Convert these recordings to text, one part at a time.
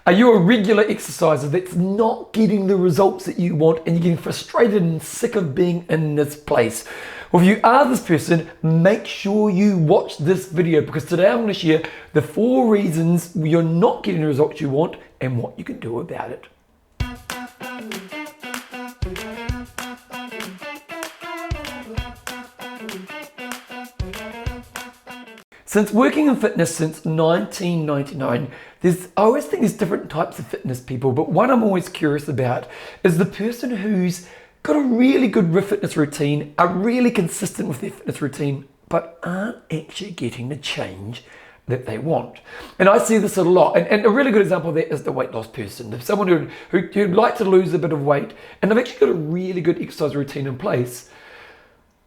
Are you a regular exerciser that's not getting the results that you want and you're getting frustrated and sick of being in this place? Well, if you are this person, make sure you watch this video, because today I'm going to share the 4 reasons you're not getting the results you want and what you can do about it. Since working in fitness since 1999, I always think there's different types of fitness people, but one I'm always curious about is the person who's got a really good fitness routine, are really consistent with their fitness routine, but aren't actually getting the change that they want. And I see this a lot, and a really good example of that is the weight loss person. If someone who'd like to lose a bit of weight, and they've actually got a really good exercise routine in place,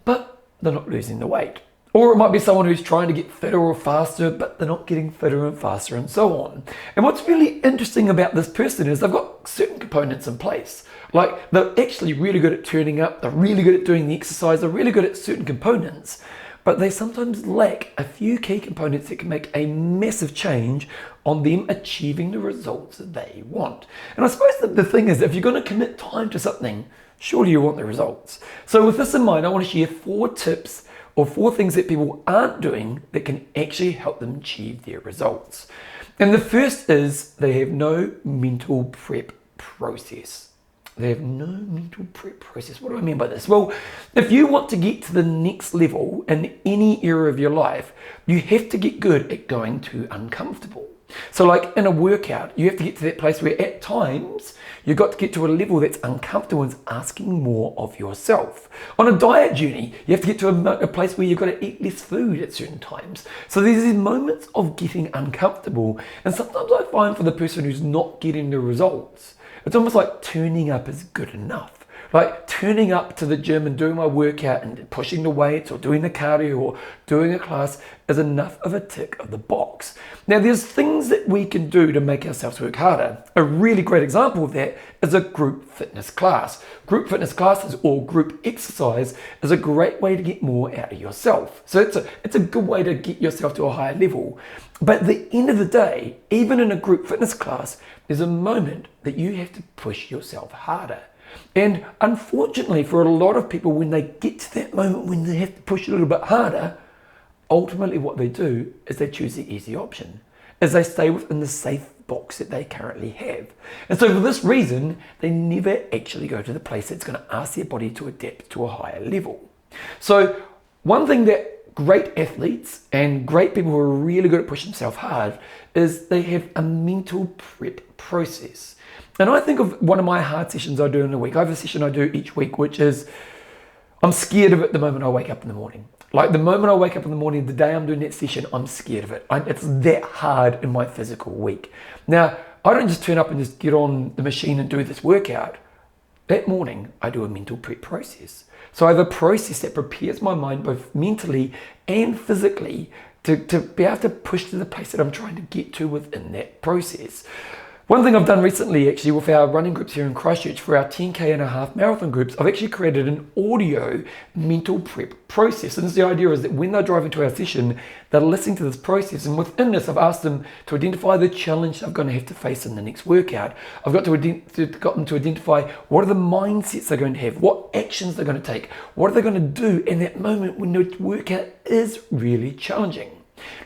but they're not losing the weight. Or it might be someone who's trying to get fitter or faster, but they're not getting fitter and faster, and so on. And what's really interesting about this person is they've got certain components in place. Like, they're actually really good at turning up, they're really good at doing the exercise, they're really good at certain components, but they sometimes lack a few key components that can make a massive change on them achieving the results that they want. And I suppose the thing is, if you're going to commit time to something, surely you want the results. So with this in mind, I want to share 4 tips or 4 things that people aren't doing that can actually help them achieve their results. And the first is they have no mental prep process. They have no mental prep process. What do I mean by this? Well, if you want to get to the next level in any area of your life, you have to get good at going to uncomfortable. So like in a workout, you have to get to that place where at times you've got to get to a level that's uncomfortable and asking more of yourself. On a diet journey, you have to get to a place where you've got to eat less food at certain times. So there's these moments of getting uncomfortable. And sometimes I find for the person who's not getting the results, it's almost like turning up is good enough. Like turning up to the gym and doing my workout and pushing the weights or doing the cardio or doing a class is enough of a tick of the box. Now there's things that we can do to make ourselves work harder. A really great example of that is a group fitness class. Group fitness classes or group exercise is a great way to get more out of yourself. So it's a good way to get yourself to a higher level. But at the end of the day, even in a group fitness class, there's a moment that you have to push yourself harder. And unfortunately for a lot of people, when they get to that moment when they have to push a little bit harder, ultimately what they do is they choose the easy option, as they stay within the safe box that they currently have. And so for this reason, they never actually go to the place that's going to ask their body to adapt to a higher level. So one thing that great athletes and great people who are really good at pushing themselves hard is they have a mental prep process. And I think of one of my hard sessions I do in a week. I have a session I do each week, which is I'm scared of it the moment I wake up in the morning. Like the moment I wake up in the morning, the day I'm doing that session, I'm scared of it. It's that hard in my physical week. Now, I don't just turn up and just get on the machine and do this workout. That morning, I do a mental prep process. So I have a process that prepares my mind both mentally and physically to be able to push to the place that I'm trying to get to within that process. One thing I've done recently actually with our running groups here in Christchurch for our 10K and a half marathon groups, I've actually created an audio mental prep process. And the idea is that when they're driving to our session, they're listening to this process. And within this, I've asked them to identify the challenge they're going to have to face in the next workout. I've got them to identify what are the mindsets they're going to have, what actions they're going to take, what are they going to do in that moment when the workout is really challenging.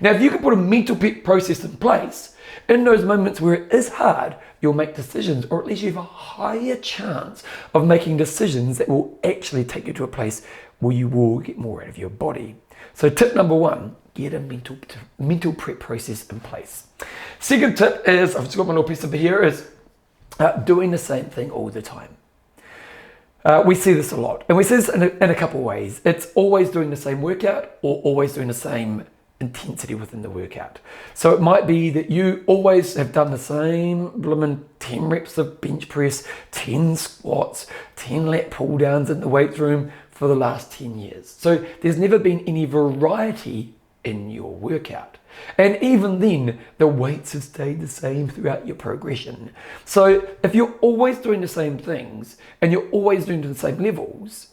Now, if you can put a mental prep process in place, in those moments where it is hard, you'll make decisions, or at least you have a higher chance of making decisions that will actually take you to a place where you will get more out of your body. So tip number 1, get a mental prep process in place. Second tip is, I've just got my little piece over here, is doing the same thing all the time. We see this a lot, and we see this in a couple of ways. It's always doing the same workout or always doing the same intensity within the workout. So it might be that you always have done the same blooming 10 reps of bench press, 10 squats, 10 lat pull downs in the weight room for the last 10 years. So there's never been any variety in your workout. And even then, the weights have stayed the same throughout your progression. So if you're always doing the same things and you're always doing the same levels,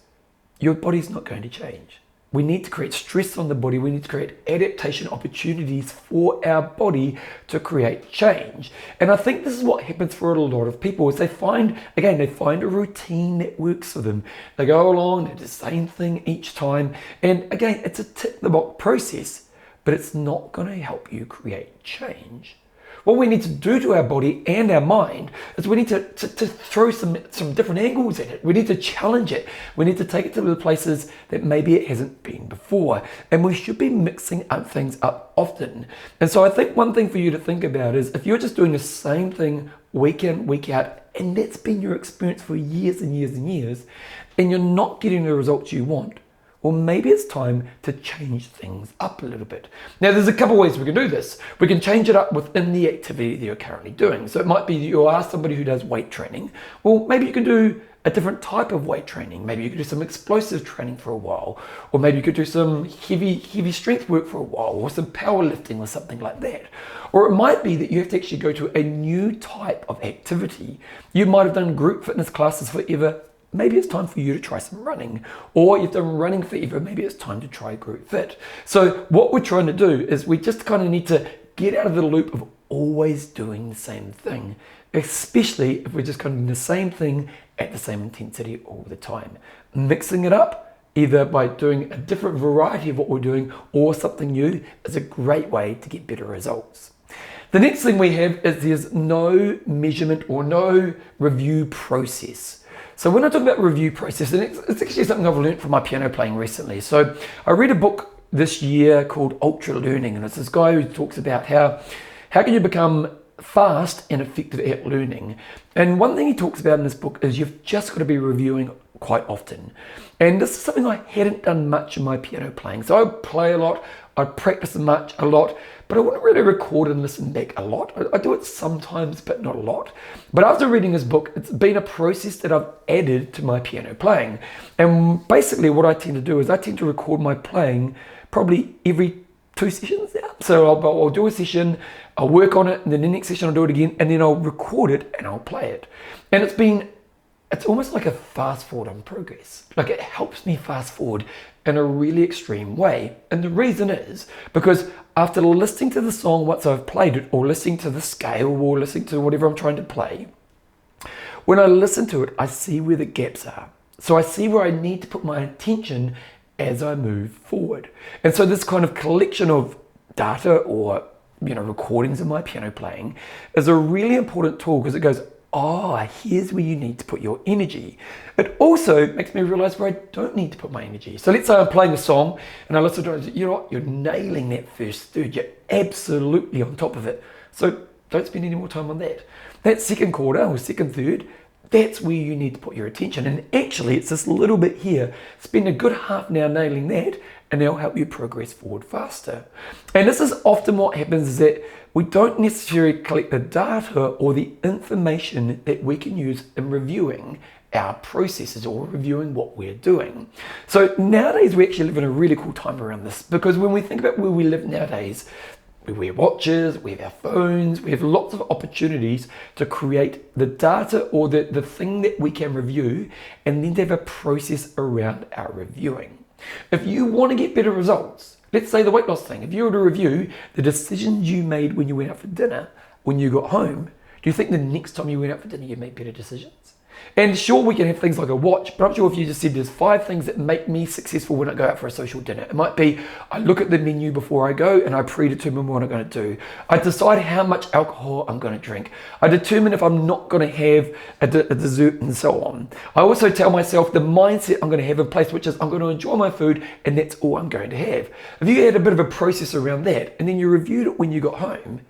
your body's not going to change. We need to create stress on the body. We need to create adaptation opportunities for our body to create change. And I think this is what happens for a lot of people is they find a routine that works for them. They go along, they do the same thing each time. And again, it's a tick the box process, but it's not going to help you create change. What we need to do to our body and our mind is we need to throw some different angles at it. We need to challenge it. We need to take it to the places that maybe it hasn't been before. And we should be mixing up things up often. And so I think one thing for you to think about is if you're just doing the same thing week in, week out, and that's been your experience for years and years and years, and you're not getting the results you want, well, maybe it's time to change things up a little bit. Now, there's a couple ways we can do this. We can change it up within the activity that you're currently doing. So it might be that you are somebody who does weight training. Well, maybe you can do a different type of weight training. Maybe you could do some explosive training for a while, or maybe you could do some heavy strength work for a while, or some powerlifting or something like that. Or it might be that you have to actually go to a new type of activity. You might have done group fitness classes forever. Maybe it's time for you to try some running, or you've done running forever, maybe it's time to try group fit. So what we're trying to do is we just kind of need to get out of the loop of always doing the same thing, especially if we're just kind of doing the same thing at the same intensity all the time. Mixing it up, either by doing a different variety of what we're doing or something new, is a great way to get better results. The next thing we have is there's no measurement or no review process. So when I talk about review process, and it's actually something I've learned from my piano playing recently. So I read a book this year called Ultra Learning, and it's this guy who talks about how can you become fast and effective at learning. And one thing he talks about in this book is you've just got to be reviewing quite often. And this is something I hadn't done much in my piano playing. So I play a lot, I practice a lot, but I wouldn't really record and listen back a lot. I do it sometimes, but not a lot. But after reading this book, it's been a process that I've added to my piano playing. And basically what I tend to do is I tend to record my playing probably every 2 sessions now. So I'll do a session, I'll work on it, and then the next session I'll do it again, and then I'll record it and I'll play it. And it's almost like a fast forward on progress. Like it helps me fast forward in a really extreme way. And the reason is because after listening to the song once I've played it, or listening to the scale, or listening to whatever I'm trying to play, when I listen to it, I see where the gaps are. So I see where I need to put my attention as I move forward. And so this kind of collection of data or recordings of my piano playing is a really important tool because it goes, here's where you need to put your energy. It also makes me realize where I don't need to put my energy. So let's say I'm playing a song and I listen to it, you know what, you're nailing that first third, you're absolutely on top of it. So don't spend any more time on that. That second quarter or second third, that's where you need to put your attention. And actually it's this little bit here, spend a good half an hour nailing that, and they'll help you progress forward faster. And this is often what happens is that we don't necessarily collect the data or the information that we can use in reviewing our processes or reviewing what we're doing. So nowadays we actually live in a really cool time around this, because when we think about where we live nowadays, we wear watches, we have our phones, we have lots of opportunities to create the data or the thing that we can review, and then to have a process around our reviewing. If you want to get better results, let's say the weight loss thing, if you were to review the decisions you made when you went out for dinner, when you got home, do you think the next time you went out for dinner you made better decisions? And sure, we can have things like a watch, but I'm sure if you just said there's 5 things that make me successful when I go out for a social dinner. It might be I look at the menu before I go and I predetermine what I'm going to do. I decide how much alcohol I'm going to drink. I determine if I'm not going to have a dessert and so on. I also tell myself the mindset I'm going to have in place, which is I'm going to enjoy my food and that's all I'm going to have. If you had a bit of a process around that and then you reviewed it when you got home,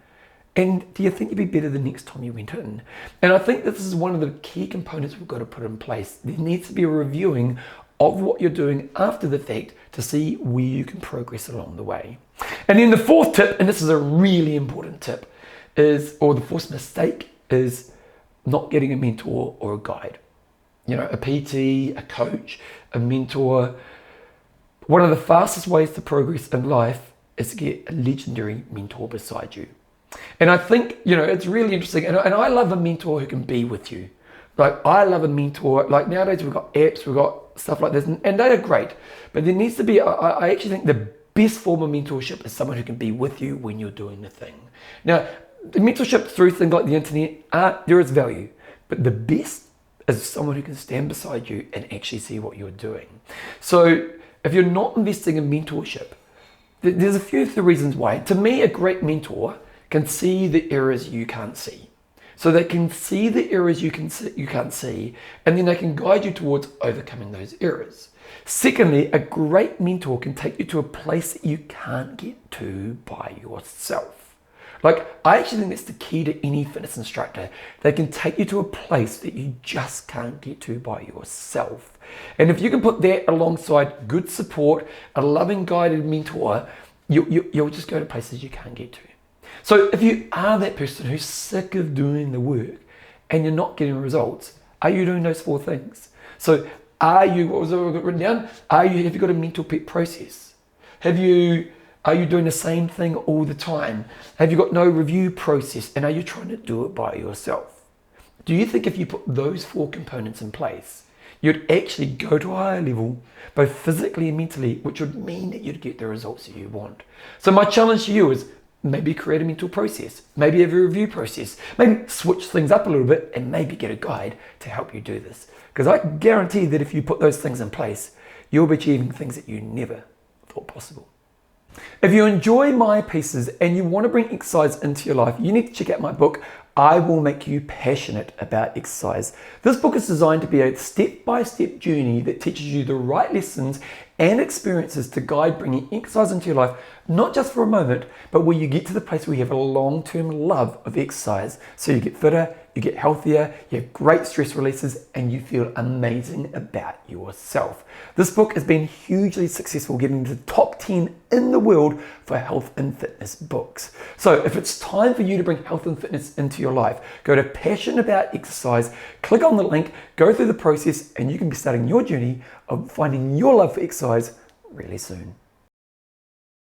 and do you think you'd be better the next time you went in? And I think this is one of the key components we've got to put in place. There needs to be a reviewing of what you're doing after the fact to see where you can progress along the way. And then the fourth tip, and this is a really important tip, or the fourth mistake, is not getting a mentor or a guide. A PT, a coach, a mentor. One of the fastest ways to progress in life is to get a legendary mentor beside you. And I think, it's really interesting. And I love a mentor who can be with you. Like, I love a mentor. Like, nowadays we've got apps, we've got stuff like this, and they are great. But there needs to be, I actually think the best form of mentorship is someone who can be with you when you're doing the thing. Now, the mentorship through things like the internet, there is value, but the best is someone who can stand beside you and actually see what you're doing. So if you're not investing in mentorship, there's a few of the reasons why. To me, a great mentor can see the errors you can't see. So they can see the errors you can't see, and then they can guide you towards overcoming those errors. Secondly, a great mentor can take you to a place that you can't get to by yourself. Like, I actually think that's the key to any fitness instructor. They can take you to a place that you just can't get to by yourself. And if you can put that alongside good support, a loving guided mentor, you'll just go to places you can't get to. So if you are that person who's sick of doing the work and you're not getting results, are you doing those 4 things? So are you, what was it written down? Have you got a mental pet process? Are you doing the same thing all the time? Have you got no review process? And are you trying to do it by yourself? Do you think if you put those 4 components in place, you'd actually go to a higher level, both physically and mentally, which would mean that you'd get the results that you want? So my challenge to you is maybe create a mental process, maybe have a review process, maybe switch things up a little bit, and maybe get a guide to help you do this. Because I guarantee that if you put those things in place, you'll be achieving things that you never thought possible. If you enjoy my pieces and you want to bring exercise into your life, you need to check out my book, I Will Make You Passionate About Exercise. This book is designed to be a step-by-step journey that teaches you the right lessons and experiences to guide bringing exercise into your life, not just for a moment, but where you get to the place where you have a long-term love of exercise. So you get fitter, you get healthier, you have great stress releases, and you feel amazing about yourself. This book has been hugely successful, getting to the top 10 in the world for health and fitness books. So if it's time for you to bring health and fitness into your life, go to Passion About Exercise, click on the link, go through the process, and you can be starting your journey of finding your love for exercise really soon.